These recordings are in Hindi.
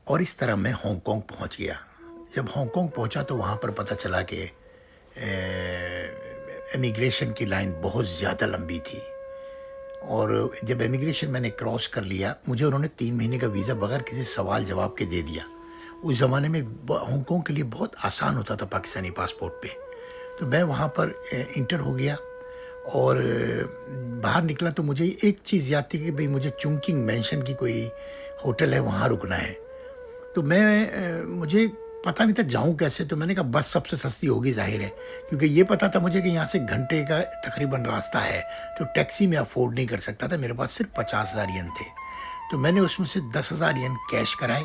और इस तरह मैं हांगकांग पहुंच गया। जब हांगकांग पहुंचा तो वहाँ पर पता चला कि इमिग्रेशन की लाइन बहुत ज़्यादा लंबी थी। और जब इमिग्रेशन मैंने क्रॉस कर लिया, मुझे उन्होंने 3 महीने का वीज़ा बगैर किसी सवाल जवाब के दे दिया। उस ज़माने में हांगकांग के लिए बहुत आसान होता था पाकिस्तानी पासपोर्ट पे। तो मैं वहाँ पर इंटर हो गया और बाहर निकला तो मुझे एक चीज़ याद थी कि भाई मुझे चुंकिंग मैंशन की कोई होटल है, वहाँ रुकना है। तो मुझे पता नहीं था जाऊँ कैसे, तो मैंने कहा बस सबसे सस्ती होगी ज़ाहिर है, क्योंकि ये पता था मुझे कि यहाँ से घंटे का तकरीबन रास्ता है, तो टैक्सी में अफोर्ड नहीं कर सकता था, मेरे पास सिर्फ 50,000 येन थे। तो मैंने उसमें से 10,000 येन कैश कराए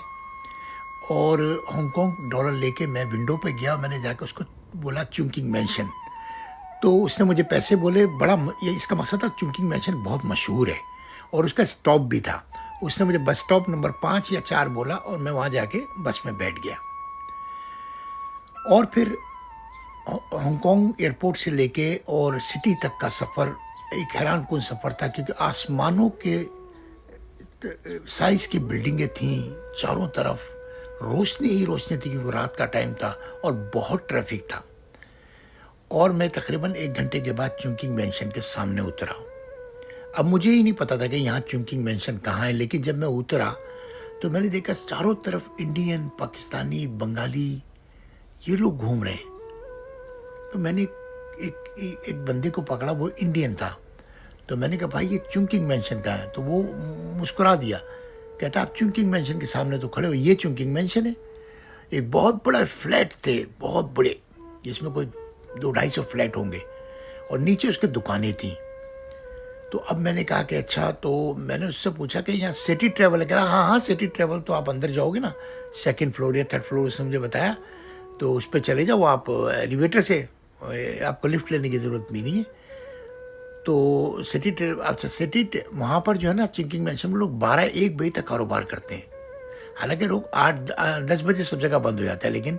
और हांगकांग डॉलर लेके मैं विंडो पे गया। मैंने जाकर उसको बोला चुंकिंग मैंशन, तो उसने मुझे पैसे बोले। ये इसका मकसद था, चुंकिंग मैंशन बहुत मशहूर है और उसका स्टॉप भी था। उसने मुझे बस स्टॉप नंबर 5 या 4 बोला और मैं वहाँ जाके बस में बैठ गया। और फिर हांगकांग एयरपोर्ट से लेके और सिटी तक का सफ़र एक हैरानकुन सफ़र था, क्योंकि आसमानों के साइज़ की बिल्डिंगें थीं, चारों तरफ रोशनी ही रोशनी थी, क्योंकि रात का टाइम था और बहुत ट्रैफिक था। और मैं तकरीबन 1 घंटे के बाद चुंकिंग मैंशन के सामने उतरा। अब मुझे ही नहीं पता था कि यहाँ चुंकिंग मैंशन कहाँ है, लेकिन जब मैं उतरा तो मैंने देखा चारों तरफ इंडियन, पाकिस्तानी, बंगाली ये लोग घूम रहे हैं। तो मैंने एक बंदे को पकड़ा, वो इंडियन था। तो मैंने कहा भाई ये चुंकिंग मैंशन का है, तो वो मुस्कुरा दिया। कहता आप चुंकिंग मैंशन के सामने तो खड़े हो, ये चुंकिंग मैंशन है। एक बहुत बड़ा फ्लैट थे, बहुत बड़े, जिसमें कोई 200-250 फ्लैट होंगे और नीचे उसके दुकानें थी। तो अब मैंने कहा कि अच्छा, तो मैंने उससे पूछा कि यहाँ सिटी ट्रैवल है? कह रहा हाँ हाँ सिटी ट्रैवल, तो आप अंदर जाओगे ना 2nd फ्लोर या 3rd फ्लोर, उसने मुझे बताया, तो उस पर चले जाओ आप एलिवेटर से, आपको लिफ्ट लेने की ज़रूरत भी नहीं है। तो सिटी वहाँ पर जो है ना चुंकिंग मैंशन में लोग 12-1 बजे तक कारोबार करते हैं। हालांकि लोग 8-10 बजे सब जगह बंद हो जाता है, लेकिन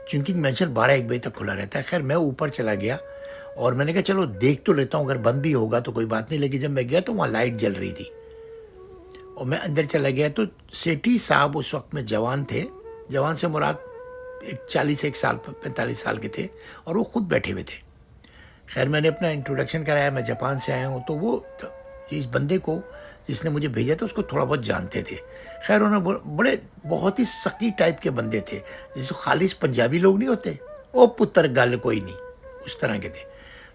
चुंकिंग मैंशन 12-1 बजे तक खुला रहता है। खैर मैं ऊपर चला गया और मैंने कहा चलो देख तो लेता हूँ, अगर बंद भी होगा तो कोई बात नहीं। लेकिन जब मैं गया तो वहाँ लाइट जल रही थी और मैं अंदर चला गया तो सेठी साहब उस वक्त में जवान थे। जवान से मुराद एक 41 साल 45 साल के थे और वो खुद बैठे हुए थे। खैर मैंने अपना इंट्रोडक्शन कराया, मैं जापान से आया हूँ। तो वो इस बंदे को जिसने मुझे भेजा था उसको थोड़ा बहुत जानते थे। खैर उन्होंने बड़े बहुत ही सकी टाइप के बंदे थे, जैसे खालिश पंजाबी लोग नहीं होते, ओ पुत्र गल कोई नहीं, उस तरह के थे।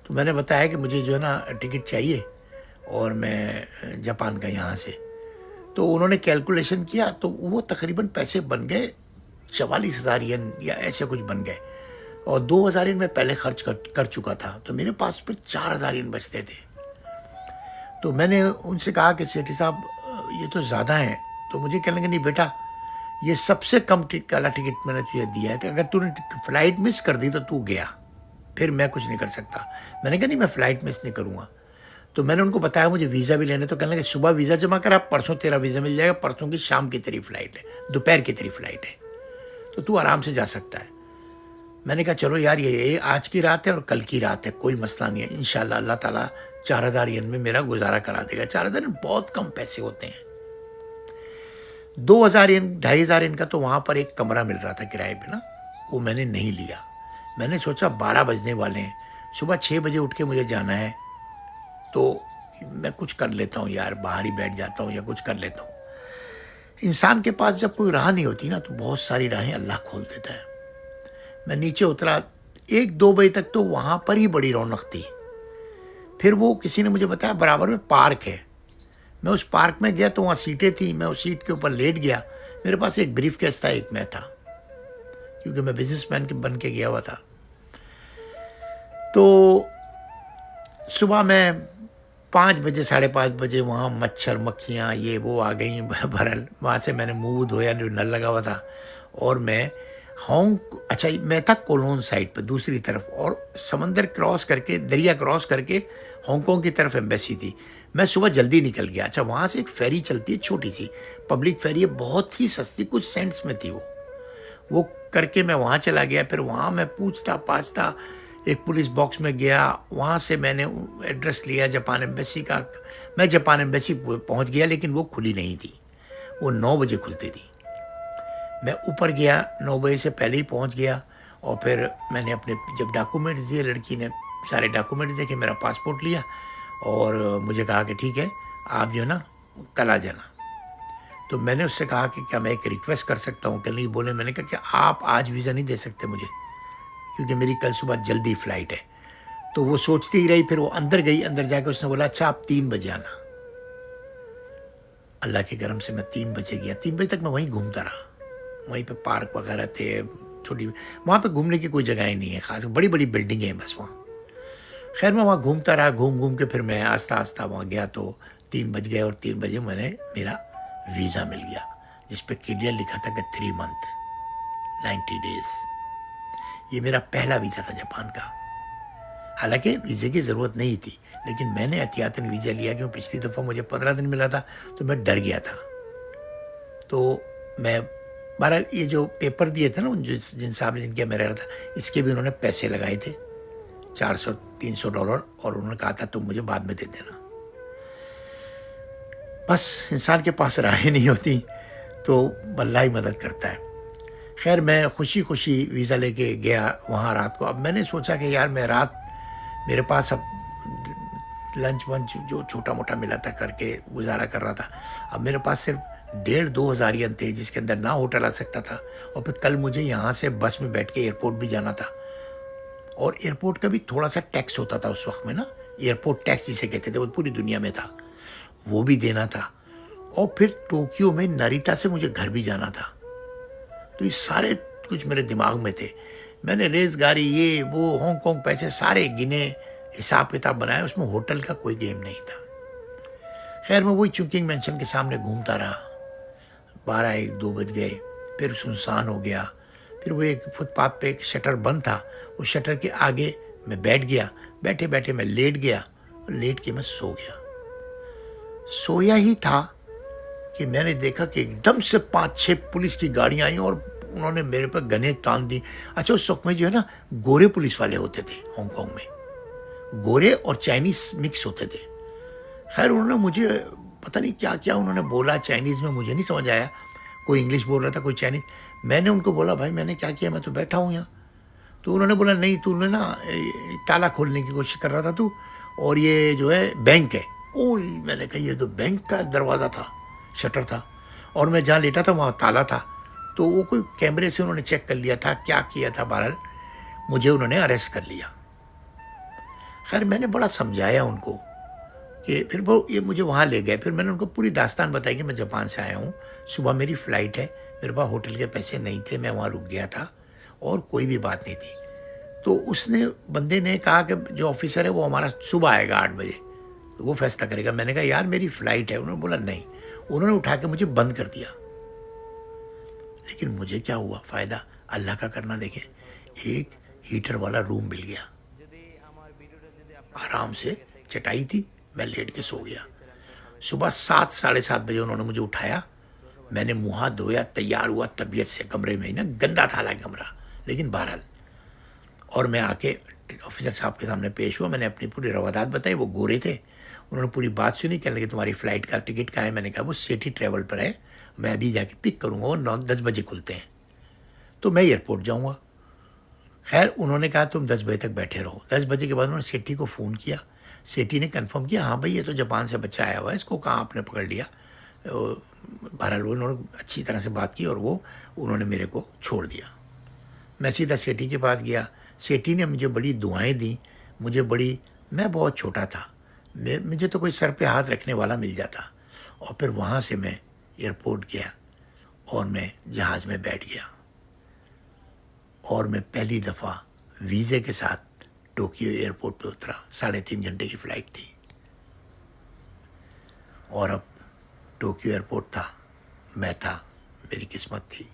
तो मैंने बताया कि मुझे जो है ना टिकट चाहिए और मैं जापान का यहाँ से। तो उन्होंने कैलकुलेशन किया तो वो तकरीबन पैसे बन गए 44,000 येन या ऐसे कुछ बन गए, और 2,000 येन मैं पहले खर्च कर चुका था। तो मेरे पास फिर 4,000 येन बचते थे। तो मैंने उनसे कहा कि सेठी साहब ये तो ज़्यादा है। तो मुझे कहने लगे नहीं बेटा, ये सबसे कम वाला टिकट मैंने तुझे दिया है, तो अगर तूने फ्लाइट मिस कर दी तो तू गया, फिर मैं कुछ नहीं कर सकता। मैंने कहा नहीं मैं फ़्लाइट मिस नहीं करूँगा। तो मैंने उनको बताया मुझे वीज़ा भी लेने, तो कहने लगे सुबह वीज़ा जमा कर, आप परसों तेरा वीज़ा मिल जाएगा, परसों की शाम की तेरी फ़्लाइट है, दोपहर की तेरी फ़्लाइट है, तो तू आराम से जा सकता है। मैंने कहा चलो यार ये आज की रात है और कल की रात है, कोई मसला नहीं है, इंशाल्लाह अल्लाह ताला 4,000 येन में मेरा गुजारा करा देगा। 4,000 येन बहुत कम पैसे होते हैं। 2,000 येन 2,500 येन का तो वहाँ पर एक कमरा मिल रहा था किराए पे ना, वो मैंने नहीं लिया। मैंने सोचा 12 बजने वाले हैं, सुबह 6 बजे उठ के मुझे जाना है, तो मैं कुछ कर लेता हूँ यार, बाहर ही बैठ जाता हूँ या कुछ कर लेता हूँ। इंसान के पास जब कोई राह नहीं होती ना, तो बहुत सारी राहें अल्लाह खोल देता है। मैं नीचे उतरा, 1-2 बजे तक तो वहाँ पर ही बड़ी रौनक थी। फिर वो किसी ने मुझे बताया बराबर में पार्क है। मैं उस पार्क में गया तो वहाँ सीटें थी, मैं उस सीट के ऊपर लेट गया। मेरे पास एक ब्रीफ केस था, एक मैं था, क्योंकि मैं बिजनेसमैन बन के गया हुआ था। तो सुबह मैं 5 बजे 5:30 बजे वहाँ मच्छर मक्खियाँ ये वो आ गई भरल। वहाँ से मैंने मुँह धोया, जो नल लगा हुआ था, और मैं मैं था कोलोन साइड पर दूसरी तरफ, और समंदर क्रॉस करके, दरिया क्रॉस करके हांगकांग की तरफ एम्बेसी थी। मैं सुबह जल्दी निकल गया। अच्छा, वहाँ से एक फेरी चलती है, छोटी सी पब्लिक फेरी है, बहुत ही सस्ती, कुछ सेंट्स में थी वो करके मैं वहाँ चला गया। फिर वहाँ मैं पूछता पाछता एक पुलिस बॉक्स में गया, वहाँ से मैंने एड्रेस लिया जापान एम्बेसी का। मैं जापान एम्बेसी पहुँच गया, लेकिन वो खुली नहीं थी, वो 9 बजे खुलती थी। मैं ऊपर गया, 9 बजे से पहले ही पहुंच गया। और फिर मैंने अपने जब डॉक्यूमेंट्स दिए, लड़की ने सारे डॉक्यूमेंट्स देखे, मेरा पासपोर्ट लिया और मुझे कहा कि ठीक है, आप जो है ना कल आ जाना। तो मैंने उससे कहा कि क्या मैं एक रिक्वेस्ट कर सकता हूँ? कल नहीं बोले। मैंने कहा कि आप आज वीज़ा नहीं दे सकते मुझे, क्योंकि मेरी कल सुबह जल्दी फ़्लाइट है। तो वो सोचती ही रही, फिर वो अंदर गई। अंदर जाकर उसने बोला अच्छा आप 3 बजे आना। अल्लाह के करम से मैं 3 बजे गया। 3 बजे तक मैं वहीं घूमता रहा। वहीं पे पार्क वगैरह थे छोटी, वहाँ पे घूमने की कोई जगह ही नहीं है ख़ास, बड़ी बड़ी बिल्डिंगें हैं बस वहाँ। खैर मैं वहाँ घूमता रहा, घूम घूम के फिर मैं आस्ता आस्ता वहाँ गया तो 3 बज गए और 3 बजे मैंने मेरा वीज़ा मिल गया, जिस पे क्लियर लिखा था कि 3 मंथ 90 डेज़। ये मेरा पहला वीज़ा था जापान का। हालांकि वीज़े की ज़रूरत नहीं थी, लेकिन मैंने एहतियातन वीज़ा लिया क्योंकि पिछली दफ़ा मुझे 15 दिन मिला था, तो मैं डर गया था। तो मैं बहरहाल ये जो पेपर दिए थे ना जिन साहब ने जिनके मैं रह रहा था, इसके भी उन्होंने पैसे लगाए थे, $400-300, और उन्होंने कहा था तुम मुझे बाद में दे देना। बस इंसान के पास राहें नहीं होती तो अल्लाह ही मदद करता है। खैर मैं खुशी खुशी वीज़ा लेके गया वहाँ रात को। अब मैंने सोचा कि यार मैं रात, मेरे पास अब लंच वंच जो छोटा मोटा मिला था करके गुजारा कर रहा था। अब मेरे पास सिर्फ 1,500-2,000 यन थे, जिसके अंदर ना होटल आ सकता था, और फिर कल मुझे यहाँ से बस में बैठ के एयरपोर्ट भी जाना था। और एयरपोर्ट का भी थोड़ा सा टैक्स होता था उस वक्त में ना, एयरपोर्ट टैक्स जिसे कहते थे, वो पूरी दुनिया में था, वो भी देना था। और फिर टोक्यो में नरिता से मुझे घर भी जाना था। तो ये सारे कुछ मेरे दिमाग में थे। मैंने रेस गाड़ी, ये वो, हांगकांग पैसे सारे गिने, हिसाब किताब बनाया, उसमें होटल का कोई गेम नहीं था। खैर मैं वही चुंकिंग मेंशन के सामने घूमता रहा। 12-1-2 बज गए, फिर सुनसान हो गया। फिर वो एक फुटपाथ पे एक शटर बंद था, उस शटर के आगे मैं बैठ गया। बैठे बैठे मैं लेट गया, और लेट के मैं सो गया। सोया ही था कि मैंने देखा कि एकदम से 5-6 पुलिस की गाड़ियां आई और उन्होंने मेरे पर गने तान दी। अच्छा उस वक्त में जो है ना गोरे पुलिस वाले होते थे हांगकांग में, गोरे और चाइनीज मिक्स होते थे। खैर उन्होंने मुझे पता नहीं क्या क्या उन्होंने बोला चाइनीज़ में, मुझे नहीं समझ आया। कोई इंग्लिश बोल रहा था, कोई चाइनीज़। मैंने उनको बोला भाई मैंने क्या किया, मैं तो बैठा हूँ यहाँ। तो उन्होंने बोला नहीं तूने ना ताला खोलने की कोशिश कर रहा था तू, और ये जो है बैंक है। ओह मैंने कहा ये तो बैंक का दरवाज़ा था, शटर था, और मैं जहाँ लेटा था वहाँ ताला था। तो वो कोई कैमरे से उन्होंने चेक कर लिया था, क्या किया था, बहरहाल मुझे उन्होंने अरेस्ट कर लिया। खैर मैंने बड़ा समझाया उनको कि फिर वो ये मुझे वहाँ ले गए। फिर मैंने उनको पूरी दास्तान बताई कि मैं जापान से आया हूँ, सुबह मेरी फ़्लाइट है, मेरे पास होटल के पैसे नहीं थे, मैं वहाँ रुक गया था, और कोई भी बात नहीं थी। तो उसने बंदे ने कहा कि जो ऑफिसर है वो हमारा सुबह आएगा 8 बजे, तो वो फैसला करेगा। मैंने कहा यार मेरी फ़्लाइट है। उन्होंने बोला नहीं। उन्होंने उठा के मुझे बंद कर दिया। लेकिन मुझे क्या हुआ, फ़ायदा अल्लाह का करना देखें, एक हीटर वाला रूम मिल गया। आराम से चटाई थी, मैं लेट के सो गया। सुबह 7-7:30 बजे उन्होंने मुझे उठाया। मैंने मुँह हाथ धोया, तैयार हुआ तबीयत से, कमरे में ही ना गंदा था हालांकि कमरा, लेकिन बहरहाल। और मैं आके ऑफिसर साहब के सामने पेश हुआ। मैंने अपनी पूरी रवादात बताई। वो गोरे थे, उन्होंने पूरी बात सुनी। कहने लगे तुम्हारी फ़्लाइट का टिकट कहाँ है? मैंने कहा वो सिटी ट्रेवल पर है, मैं अभी जाके पिक करूँगा, वो 9-10 बजे खुलते हैं, तो मैं एयरपोर्ट जाऊँगा। खैर उन्होंने कहा तुम 10 बजे तक बैठे रहो। 10 बजे के बाद उन्होंने सेठी को फ़ोन किया। सेठी ने कंफर्म किया हाँ भाई ये तो जापान से बच्चा आया हुआ है, इसको कहाँ आपने पकड़ लिया। बहरहाल उन्होंने अच्छी तरह से बात की और वो उन्होंने मेरे को छोड़ दिया। मैं सीधा सेठी के पास गया। सेठी ने मुझे बड़ी दुआएं दी, मुझे बड़ी, मैं बहुत छोटा था, मुझे तो कोई सर पे हाथ रखने वाला मिल जाता। और फिर वहाँ से मैं एयरपोर्ट गया और मैं जहाज़ में बैठ गया, और मैं पहली दफ़ा वीज़े के साथ टोक्यो एयरपोर्ट पे उतरा। 3.5 घंटे की फ़्लाइट थी, और अब टोक्यो एयरपोर्ट था, मैं था, मेरी किस्मत थी।